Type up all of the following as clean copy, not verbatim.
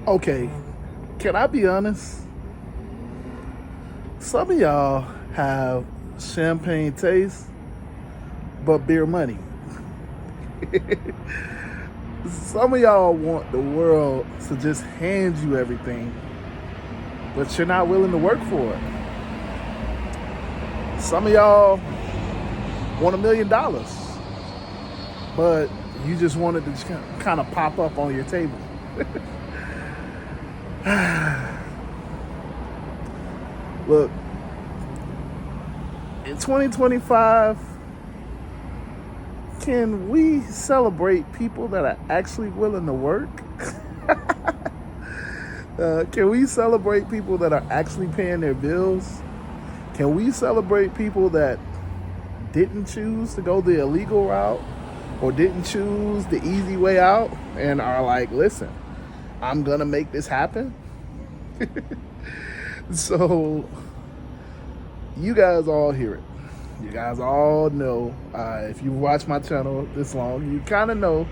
Okay, can I be honest? Some of y'all have champagne taste, but beer money. Some of y'all want the world to just hand you everything, but you're not willing to work for it. Some of y'all want $1 million, but you just wanted to just kind of pop up on your table. Look, in 2025, can we celebrate people that are actually willing to work? Can we celebrate people that are actually paying their bills? Can we celebrate people that didn't choose to go the illegal route or didn't choose the easy way out and are like, listen, I'm gonna make this happen? So, you guys all hear it. You guys all know, if you watch my channel this long, you kind of know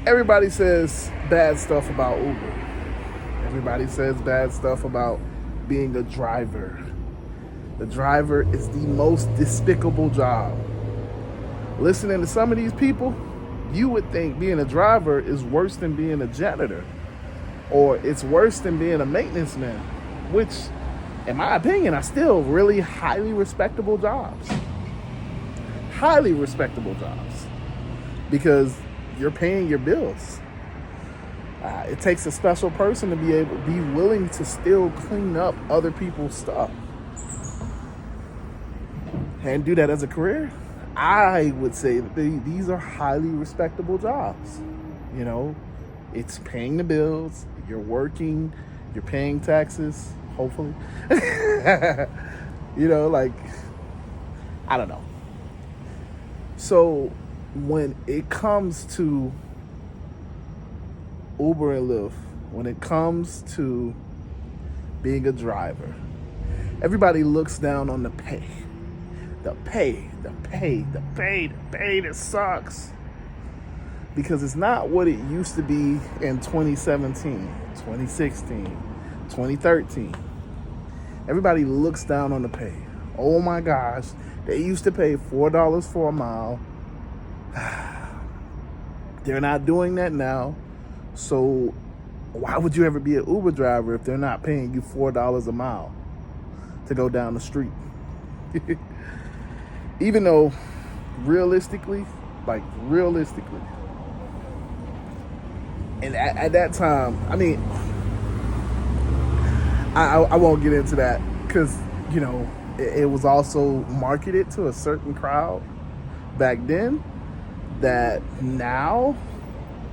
everybody says bad stuff about Uber. Everybody says bad stuff about being a driver. The driver is the most despicable job. Listening to some of these people, you would think being a driver is worse than being a janitor, or it's worse than being a maintenance man, which, in my opinion, are still really highly respectable jobs. Highly respectable jobs. Because you're paying your bills. It takes a special person to be willing to still clean up other people's stuff and do that as a career. I would say that these are highly respectable jobs. You know, it's paying the bills, you're working, you're paying taxes, hopefully. You know, like, I don't know. So when it comes to Uber and Lyft, when it comes to being a driver, everybody looks down on the pay. The pay that sucks. Because it's not what it used to be in 2017, 2016, 2013. Everybody looks down on the pay. Oh my gosh, they used to pay $4 for a mile. They're not doing that now. So why would you ever be an Uber driver if they're not paying you $4 a mile to go down the street? Even though realistically, and at that time, I mean, I won't get into that because, you know, it was also marketed to a certain crowd back then that now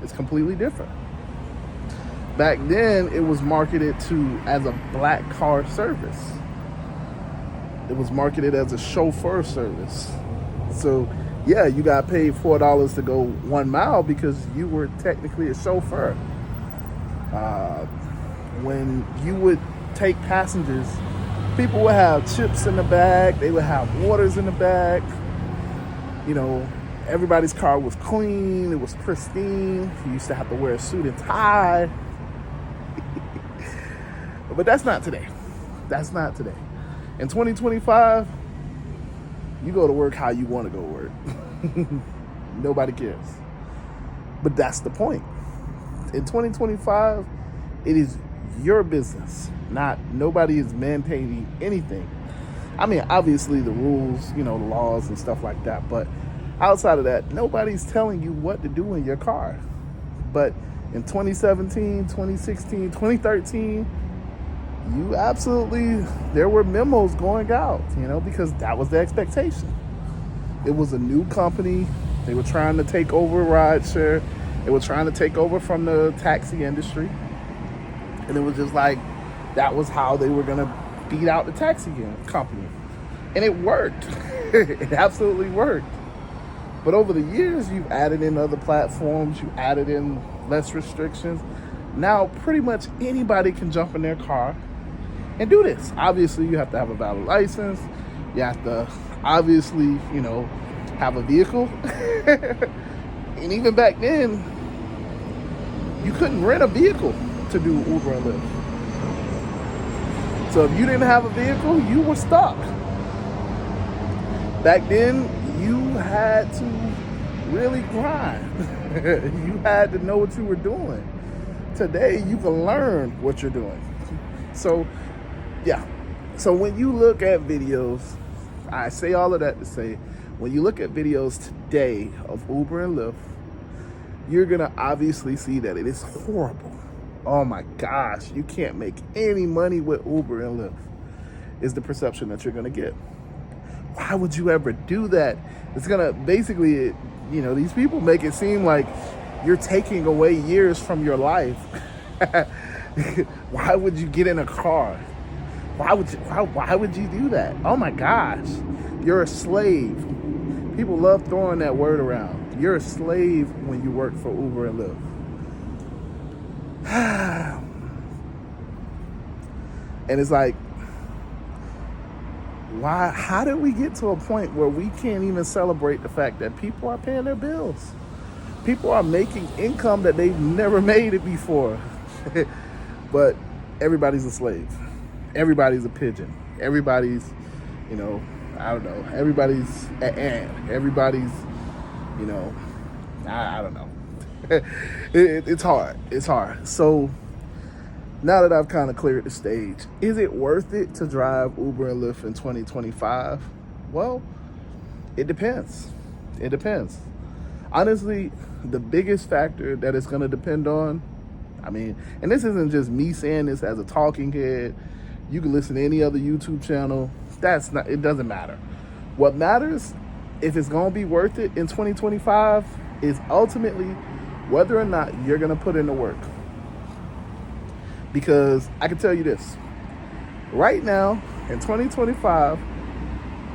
is completely different. Back then, it was marketed to as a black car service. It was marketed as a chauffeur service. So, yeah, you got paid $4 to go 1 mile because you were technically a chauffeur. When you would take passengers, people would have chips in the bag. They would have waters in the bag. You know, everybody's car was clean. It was pristine. You used to have to wear a suit and tie. But that's not today. That's not today. In 2025, you go to work how you want to go to work. Nobody cares. But that's the point. In 2025, it is your business. Nobody is mandating anything. I mean, obviously the rules, you know, the laws and stuff like that. But outside of that, nobody's telling you what to do in your car. But in 2017, 2016, 2013, there were memos going out, you know, because that was the expectation. It was a new company. They were trying to take over rideshare. They were trying to take over from the taxi industry. And it was just like, that was how they were going to beat out the taxi company. And it worked. It absolutely worked. But over the years, you've added in other platforms. You added in less restrictions. Now, pretty much anybody can jump in their car and do this. Obviously, you have to have a valid license. You have to, obviously, you know, have a vehicle. And even back then, you couldn't rent a vehicle to do Uber and Lyft. So if you didn't have a vehicle, you were stuck. Back then, you had to really grind. You had to know what you were doing. Today, you can learn what you're doing. So, yeah. So when you look at videos, I say all of that to say, when you look at videos today of Uber and Lyft, you're going to obviously see that it is horrible. Oh my gosh, you can't make any money with Uber and Lyft, is the perception that you're going to get. Why would you ever do that? It's going to basically, these people make it seem like you're taking away years from your life. Why would you get in a car? Why would you do that? Oh my gosh, you're a slave. People love throwing that word around. You're a slave when you work for Uber and Lyft. And it's like, why? How did we get to a point where we can't even celebrate the fact that people are paying their bills? People are making income that they've never made it before. But everybody's a slave. Everybody's a pigeon. Everybody's, I don't know. Everybody's an ant. Everybody's, I don't know. It's hard. It's hard. So now that I've kind of cleared the stage, is it worth it to drive Uber and Lyft in 2025? Well, it depends. It depends. Honestly, the biggest factor that it's going to depend on, and this isn't just me saying this as a talking head. You can listen to any other YouTube channel. It doesn't matter. What matters, if it's going to be worth it in 2025, is ultimately whether or not you're going to put in the work. Because I can tell you this, right now in 2025,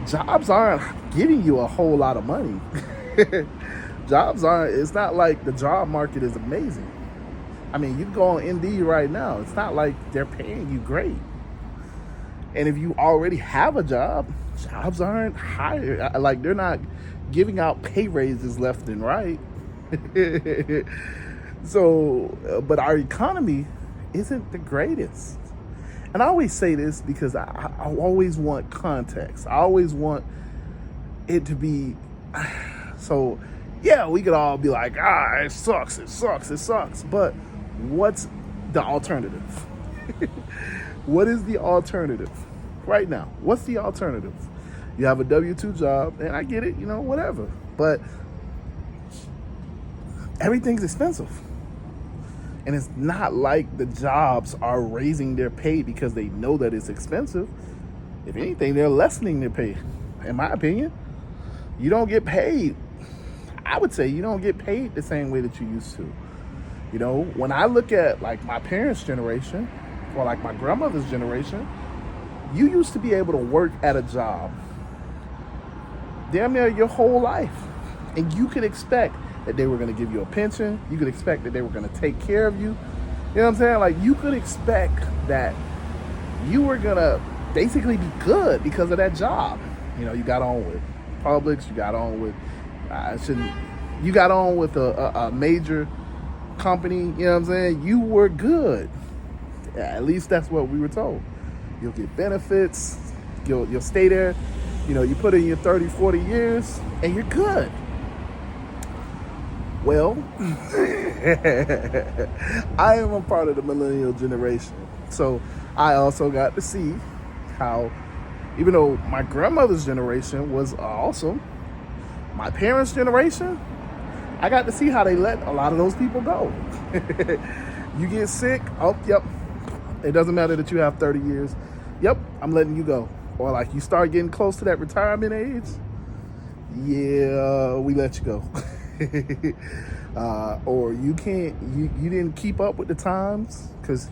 jobs aren't giving you a whole lot of money. It's not like the job market is amazing. You can go on Indeed right now. It's not like they're paying you great. And if you already have a job, jobs aren't higher. Like, they're not giving out pay raises left and right. So, but our economy isn't the greatest. And I always say this because I always want context. I always want it to be, so yeah, we could all be like, it sucks. But what's the alternative? What is the alternative right now? What's the alternative? You have a W-2 job, and I get it, whatever. But everything's expensive. And it's not like the jobs are raising their pay because they know that it's expensive. If anything, they're lessening their pay, in my opinion. You don't get paid. I would say you don't get paid the same way that you used to. When I look at like my parents' generation, or like my grandmother's generation, you used to be able to work at a job damn near your whole life. And you could expect that they were going to give you a pension. You could expect that they were going to take care of you. You know what I'm saying? Like, you could expect that you were going to basically be good because of that job. You got on with Publix, you got on with, you got on with a major company, you know what I'm saying? You were good. At least that's what we were told. You'll get benefits, you'll stay there, you put in your 30, 40 years, and you're good. Well, I am a part of the millennial generation. So I also got to see how, even though my grandmother's generation was awesome, my parents' generation, I got to see how they let a lot of those people go. You get sick, yep. It doesn't matter that you have 30 years. Yep, I'm letting you go. Or like you start getting close to that retirement age, yeah, we let you go. Or you didn't keep up with the times, because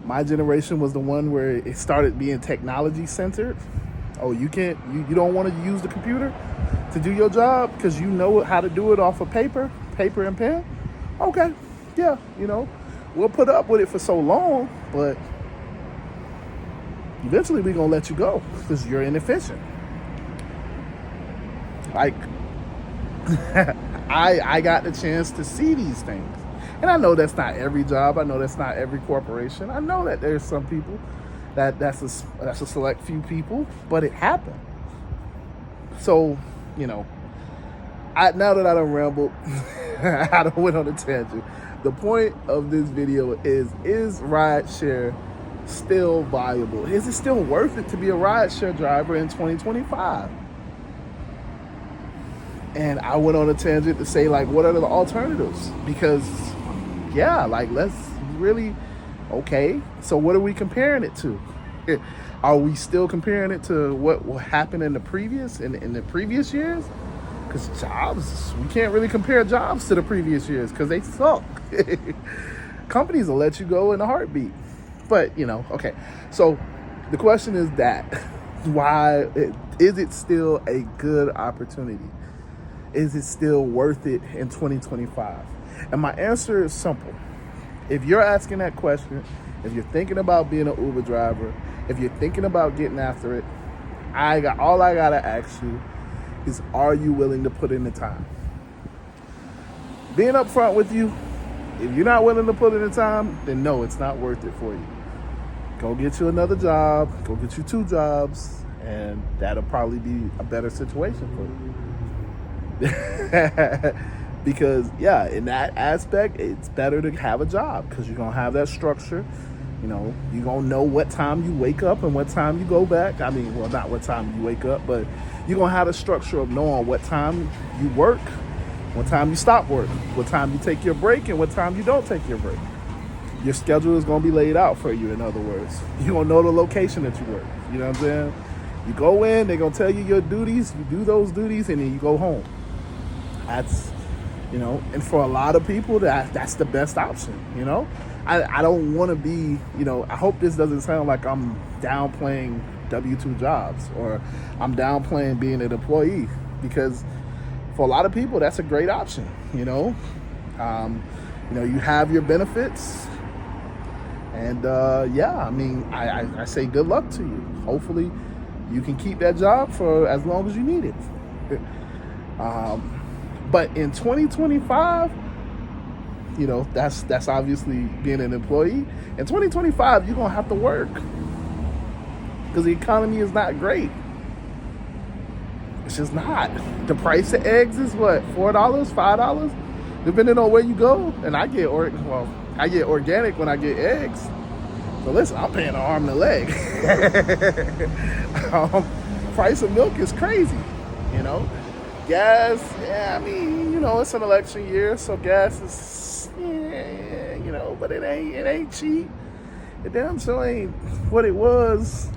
my generation was the one where it started being technology centered. Oh, you don't want to use the computer to do your job because you know how to do it off of paper and pen? Okay, yeah, we'll put up with it for so long, but eventually we're going to let you go because you're inefficient. Like, I got the chance to see these things And I know that's not every job. I know that's not every corporation. I know that there's some people that's a select few people, but it happened. So, now that I done rambled, I done went on a tangent. The point of this video is rideshare still viable? Is it still worth it to be a rideshare driver in 2025? And I went on a tangent to say, like, what are the alternatives? Because, yeah, like, let's really, okay, so what are we comparing it to? Are we still comparing it to what happened in the previous years? Because jobs, we can't really compare jobs to the previous years because they suck. Companies will let you go in a heartbeat. But, okay. So the question is that, is it still a good opportunity? Is it still worth it in 2025? And my answer is simple. If you're asking that question, if you're thinking about being an Uber driver, if you're thinking about getting after it, all I gotta ask you is, are you willing to put in the time? Being upfront with you, if you're not willing to put in the time, then no, it's not worth it for you. Go get you another job, go get you 2 jobs, and that'll probably be a better situation for you. Because, yeah, in that aspect, it's better to have a job because you're going to have that structure. You're going to know what time you wake up and what time you go back. I mean, well, not what time you wake up, but you're going to have a structure of knowing what time you work, what time you stop work, what time you take your break, and what time you don't take your break. Your schedule is going to be laid out for you, in other words. You're going to know the location that you work. You know what I'm saying? You go in, they're going to tell you your duties, you do those duties, and then you go home. That's, and for a lot of people, that's the best option, I don't want to be, I hope this doesn't sound like I'm downplaying W-2 jobs or I'm downplaying being an employee, because for a lot of people, that's a great option, you have your benefits. And, I say good luck to you. Hopefully you can keep that job for as long as you need it. But in 2025, that's obviously being an employee. In 2025, you're going to have to work because the economy is not great. It's just not. The price of eggs is what, $4, $5, depending on where you go. And I get organic when I get eggs. So listen, I'm paying an arm and a leg. Price of milk is crazy, Gas, it's an election year, so gas is, but it ain't cheap. It damn sure ain't what it was,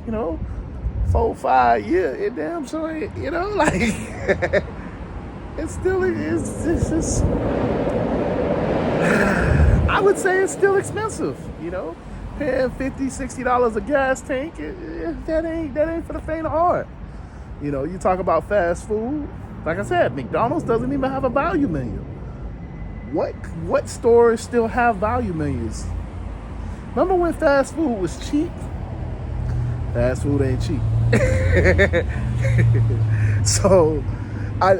4, 5 years. It damn sure ain't, it still is. I would say it's still expensive, paying $50, $60 a gas tank. That ain't for the faint of heart. You talk about fast food. Like I said, McDonald's doesn't even have a value menu. What stores still have value menus? Remember when fast food was cheap? Fast food ain't cheap. So, I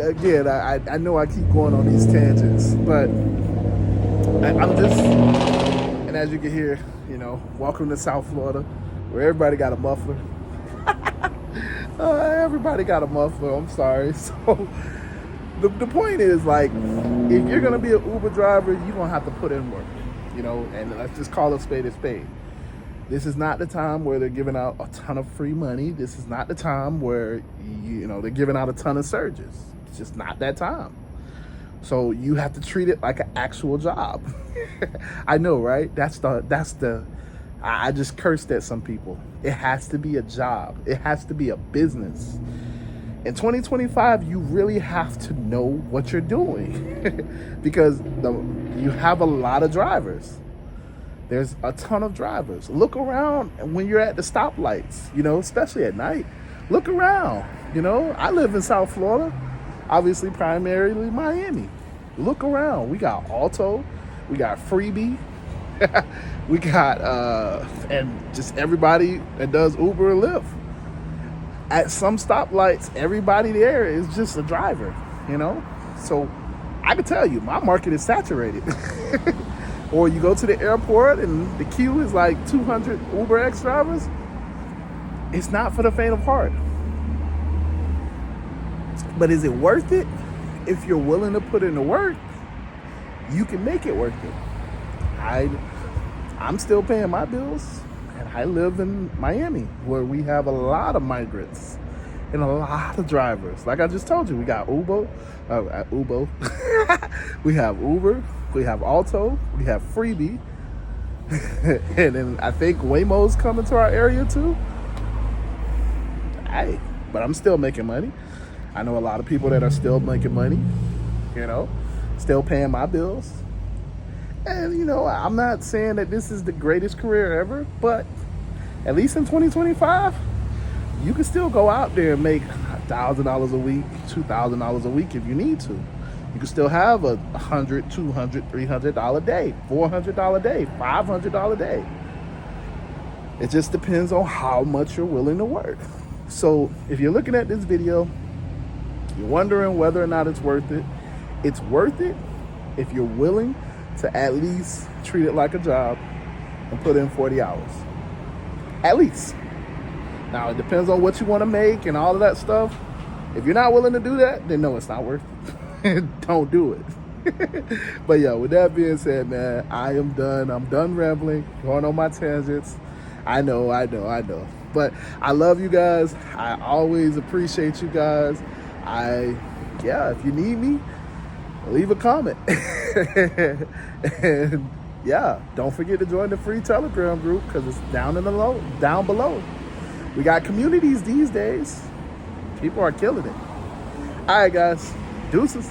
know I keep going on these tangents, but I'm just, and as you can hear, welcome to South Florida, where everybody got a muffler. Everybody got a muffler. I'm sorry. So the point is, like, if you're gonna be an Uber driver, you're gonna have to put in work, and let's just call a spade a spade. This is not the time where they're giving out a ton of free money. This is not the time where they're giving out a ton of surges. It's just not that time. So you have to treat it like an actual job. I know, right? I just cursed at some people. It has to be a job. It has to be a business. In 2025, you really have to know what you're doing because you have a lot of drivers. There's a ton of drivers. Look around when you're at the stoplights, especially at night. Look around, I live in South Florida, obviously primarily Miami. Look around. We got Alto. We got Freebie. We got, and just everybody that does Uber and Lyft. At some stoplights, everybody there is just a driver, So I can tell you, my market is saturated. Or you go to the airport and the queue is like 200 Uber X drivers. It's not for the faint of heart. But is it worth it? If you're willing to put in the work, you can make it worth it. I'm still paying my bills, and I live in Miami, where we have a lot of migrants and a lot of drivers. Like I just told you, we got Uber, we have Uber, we have Alto, we have Freebie, and then I think Waymo's coming to our area too. Hey, but I'm still making money. I know a lot of people that are still making money, still paying my bills. And, I'm not saying that this is the greatest career ever, but at least in 2025, you can still go out there and make $1,000 a week, $2,000 a week if you need to. You can still have a $100, $200, $300 day, $400 day, $500 day. It just depends on how much you're willing to work. So if you're looking at this video, you're wondering whether or not it's worth it. It's worth it if you're willing to at least treat it like a job and put in 40 hours. At least. Now, it depends on what you want to make and all of that stuff. If you're not willing to do that, then no, it's not worth it. Don't do it. But yeah, with that being said, man, I am done. I'm done rambling, going on my tangents. I know. But I love you guys. I always appreciate you guys. If you need me, leave a comment. And yeah, don't forget to join the free Telegram group, because it's down below. We got communities these days. People are killing it. All right, guys. Deuces.